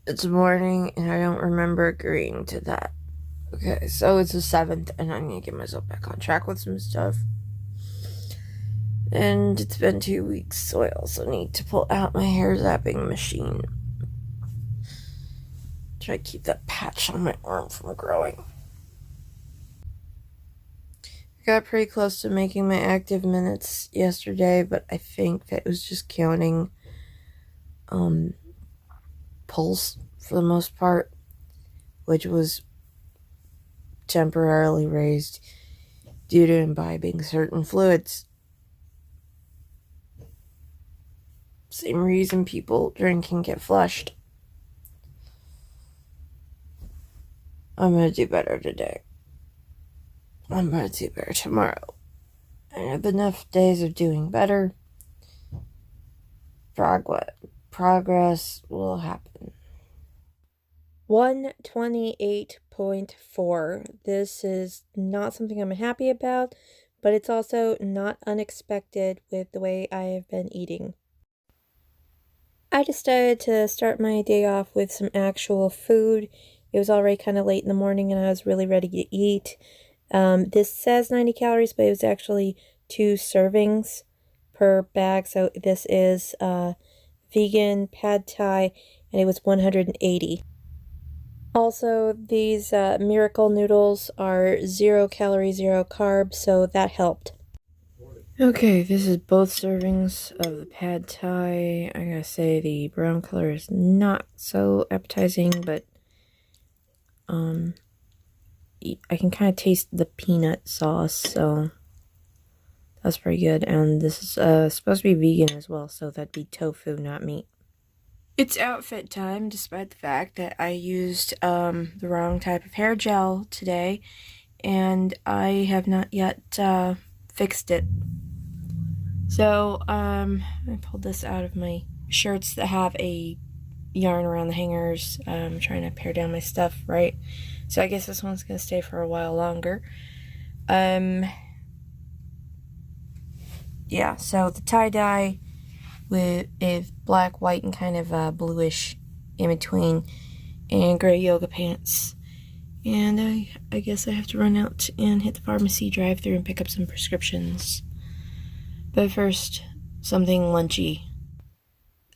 It's morning and I don't remember agreeing to that. Okay, so it's the 7th and I need to get myself back on track with some stuff. And it's been 2 weeks, so I also need to pull out my hair zapping machine. Try to keep that patch on my arm from growing. I got pretty close to making my active minutes yesterday, but I think that it was just counting pulse for the most part, which was temporarily raised due to imbibing certain fluids. Same reason people drink and get flushed. I'm gonna do better today. I'm gonna do better tomorrow. I have enough days of doing better. Progress will happen. 128.4. This is not something I'm happy about, but it's also not unexpected with the way I have been eating. I decided to start my day off with some actual food. It was already kind of late in the morning and I was really ready to eat. This says 90 calories, but it was actually 2 servings per bag. So this is vegan pad thai and it was 180. Also, these miracle noodles are 0 calorie, 0 carb, so that helped. Okay, this is both servings of the pad thai. I gotta say the brown color is not so appetizing, but I can kind of taste the peanut sauce, so that's pretty good. And this is supposed to be vegan as well, so that'd be tofu, not meat. It's outfit time, despite the fact that I used the wrong type of hair gel today, and I have not yet fixed it. So, I pulled this out of my shirts that have a yarn around the hangers. I'm trying to pare down my stuff, right? So I guess this one's going to stay for a while longer. Yeah, so the tie-dye with black, white, and kind of bluish in between, and gray yoga pants. And I guess I have to run out and hit the pharmacy drive-thru and pick up some prescriptions. But first, something lunchy.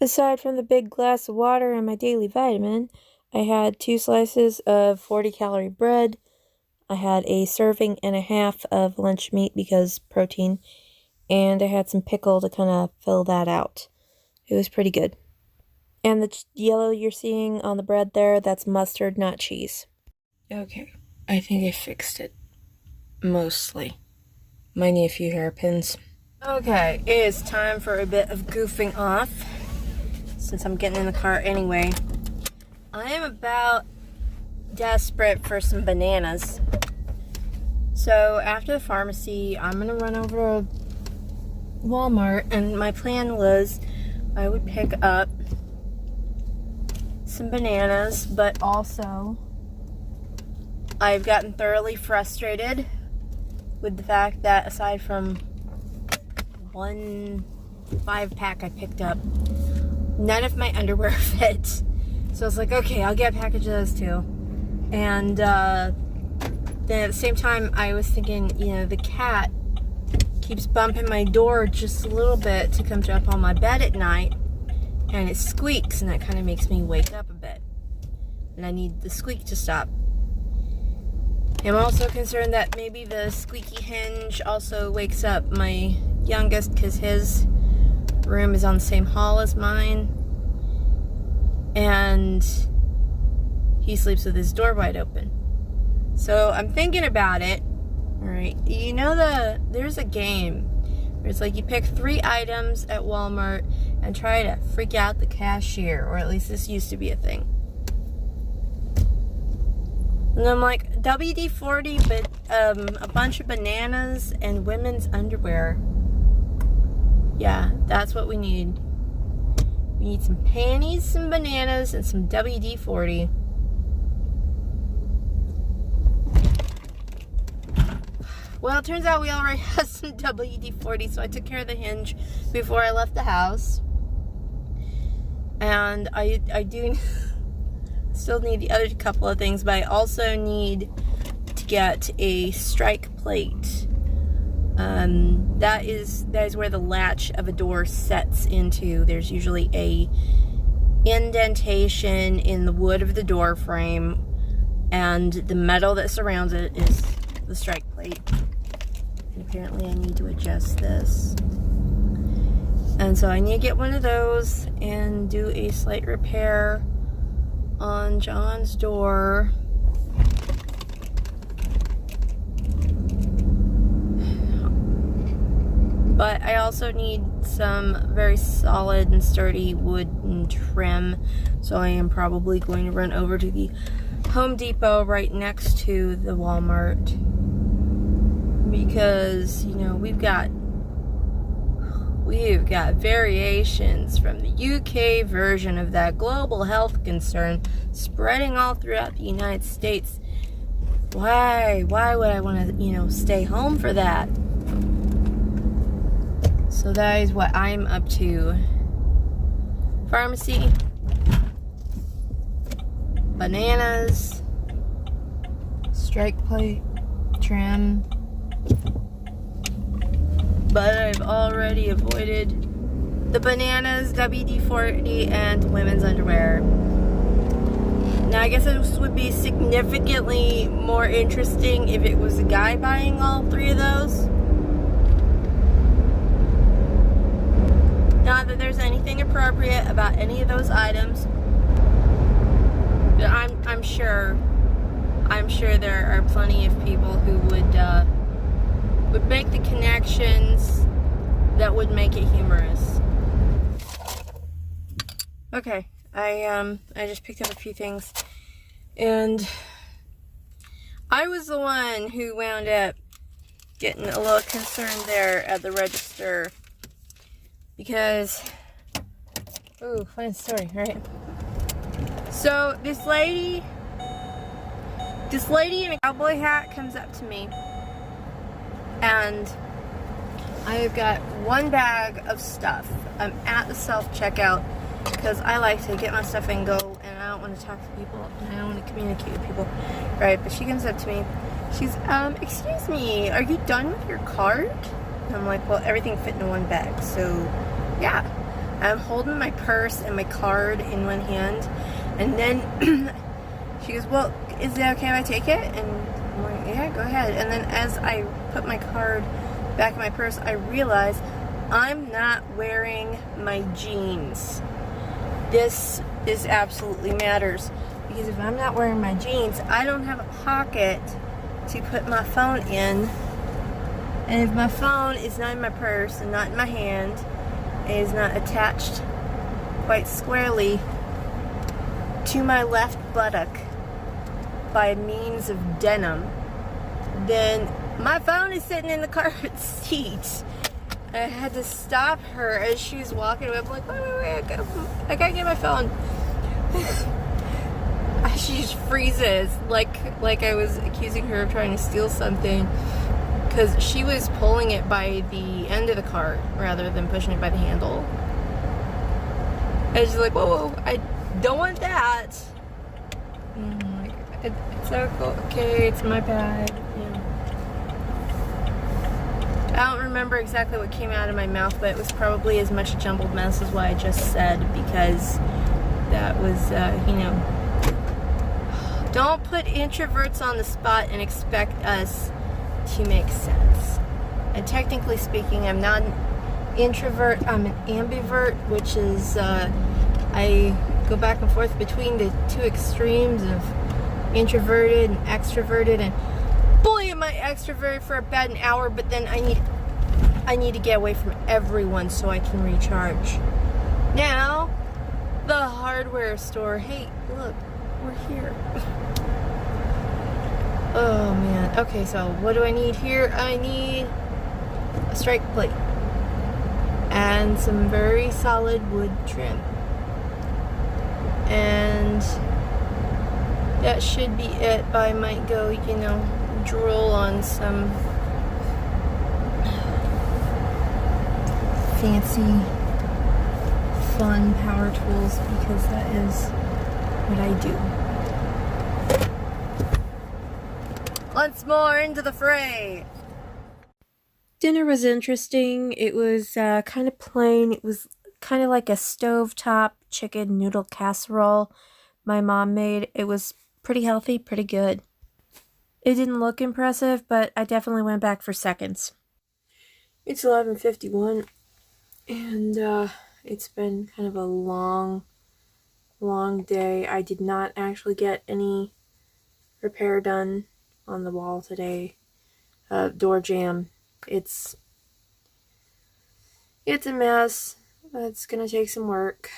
Aside from the big glass of water and my daily vitamin, I had 2 slices of 40-calorie bread. I had a serving and a half of lunch meat because protein, and I had some pickle to kind of fill that out. It was pretty good. And the yellow you're seeing on the bread there, that's mustard, not cheese. Okay, I think I fixed it. Mostly. Might need a few hairpins. Okay, it is time for a bit of goofing off, since I'm getting in the car anyway. I am about desperate for some bananas. So after the pharmacy, I'm gonna run over to Walmart, and my plan was I would pick up some bananas, but also I've gotten thoroughly frustrated with the fact that aside from one 5-pack I picked up, none of my underwear fit. So I was like, okay, I'll get a package of those too. And then at the same time, I was thinking, the cat keeps bumping my door just a little bit to come jump on my bed at night, and it squeaks, and that kind of makes me wake up a bit. And I need the squeak to stop. I'm also concerned that maybe the squeaky hinge also wakes up my youngest, because his room is on the same hall as mine, and he sleeps with his door wide open. So I'm thinking about it. Alright, there's a game where it's like you pick 3 items at Walmart and try to freak out the cashier, or at least this used to be a thing. And I'm like, WD-40, but a bunch of bananas and women's underwear. Yeah, that's what we need. We need some panties, some bananas, and some WD-40. Well, it turns out we already have some WD-40, so I took care of the hinge before I left the house. And I do Still need the other couple of things, but I also need to get a strike plate. That is where the latch of a door sets into. There's usually a indentation in the wood of the door frame, and the metal that surrounds it is the strike plate. And apparently I need to adjust this. And so I need to get one of those and do a slight repair on John's door. But I also need some very solid and sturdy wooden trim. So I am probably going to run over to the Home Depot right next to the Walmart. Because, you know, we've got variations from the UK version of that global health concern spreading all throughout the United States. Why would I want to, you know, stay home for that? So that is what I'm up to. Pharmacy, bananas, strike plate, trim. But I've already avoided the bananas, WD-40, and women's underwear. Now I guess this would be significantly more interesting if it was a guy buying all three of those. Not that there's anything appropriate about any of those items. But I'm sure there are plenty of people who would make the connections that would make it humorous. Okay, I just picked up a few things, and I was the one who wound up getting a little concerned there at the register. Because, ooh, funny story, right? So this lady in a cowboy hat comes up to me, and I've got one bag of stuff. I'm at the self-checkout because I like to get my stuff and go, and I don't want to talk to people, and I don't want to communicate with people, right? But she comes up to me. She's, excuse me, are you done with your card? And I'm like, well, everything fit in one bag, so yeah. I'm holding my purse and my card in one hand, and then she goes, well, is it okay if I take it? And I'm like, yeah, go ahead. And then as I put my card back in my purse, I realize I'm not wearing my jeans. This absolutely matters, because if I'm not wearing my jeans, I don't have a pocket to put my phone in. And if my phone is not in my purse and not in my hand, and is not attached quite squarely to my left buttock by means of denim, then my phone is sitting in the car seat. I had to stop her as she was walking away. I'm like, wait, I gotta get my phone. She just freezes, like I was accusing her of trying to steal something, because she was pulling it by the end of the cart rather than pushing it by the handle. And she's like, whoa, I don't want that. And I'm like, it's okay, it's my bag. Yeah. I don't remember exactly what came out of my mouth, but it was probably as much a jumbled mess as what I just said, because that was, you know, don't put introverts on the spot and expect us to make sense. And technically speaking, I'm not an introvert, I'm an ambivert, which is, I go back and forth between the two extremes of introverted and extroverted, and boy am I extroverted for about an hour, but then I need to get away from everyone so I can recharge. Now, the hardware store, hey, look, we're here. Oh man, okay, so what do I need here? I need a strike plate and some very solid wood trim, and that should be it. But I might go, you know, drool on some fancy fun power tools, because that is what I do. Once more into the fray. Dinner was interesting. It was kind of plain. It was kind of like a stovetop chicken noodle casserole my mom made. It was pretty healthy, pretty good. It didn't look impressive, but I definitely went back for seconds. It's 11:51, and it's been kind of a long day. I did not actually get any repair done on the wall today. Door jamb. It's a mess. It's gonna take some work.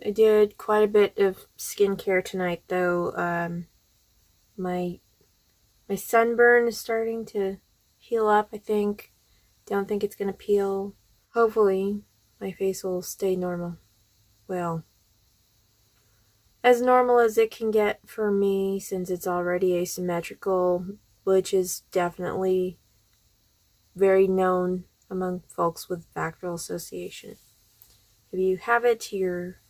I did quite a bit of skincare tonight, though. My sunburn is starting to heal up, I think. Don't think it's gonna peel. Hopefully, my face will stay normal. Well, as normal as it can get for me, since it's already asymmetrical, which is definitely very known among folks with factorial association. If you have it, you're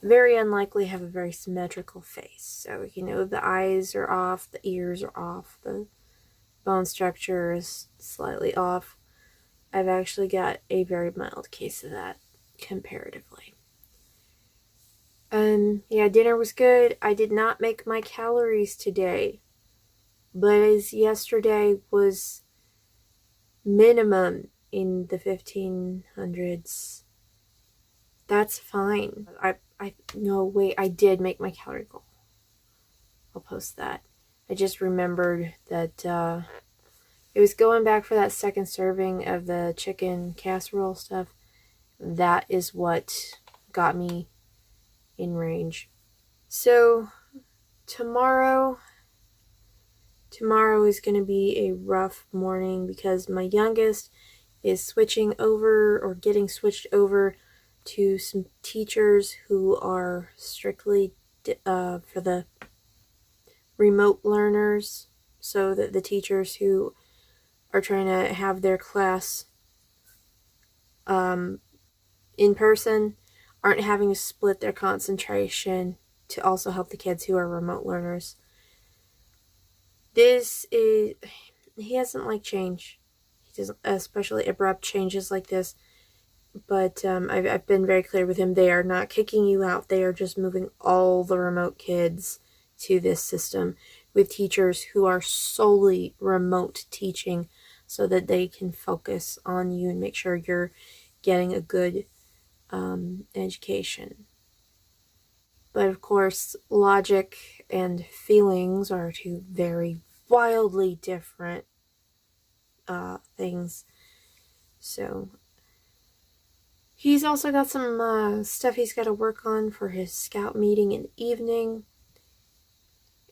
very unlikely to have a very symmetrical face. So, the eyes are off, the ears are off, the bone structure is slightly off. I've actually got a very mild case of that, comparatively. Yeah, dinner was good. I did not make my calories today, but as yesterday was minimum in the 1500s, that's fine. No, wait, I did make my calorie goal. I'll post that. I just remembered that it was going back for that second serving of the chicken casserole stuff. That is what got me in range. So tomorrow is going to be a rough morning because my youngest is switching over or getting switched over to some teachers who are strictly for the remote learners, so that the teachers who are trying to have their class in person aren't having to split their concentration to also help the kids who are remote learners. He doesn't like change. He doesn't, especially abrupt changes like this. But I've been very clear with him. They are not kicking you out. They are just moving all the remote kids to this system with teachers who are solely remote teaching so that they can focus on you and make sure you're getting a good education. But of course, logic and feelings are two very wildly different things. So he's also got some stuff he's got to work on for his scout meeting in the evening.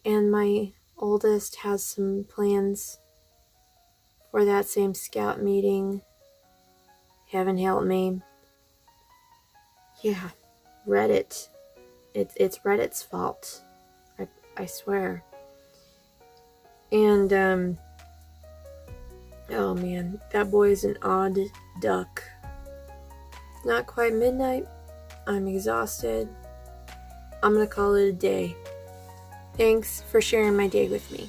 And my oldest has some plans for that same scout meeting. Heaven help me. Yeah, Reddit. It's Reddit's fault. I swear. And, oh man, that boy is an odd duck. Not quite midnight. I'm exhausted. I'm gonna call it a day. Thanks for sharing my day with me.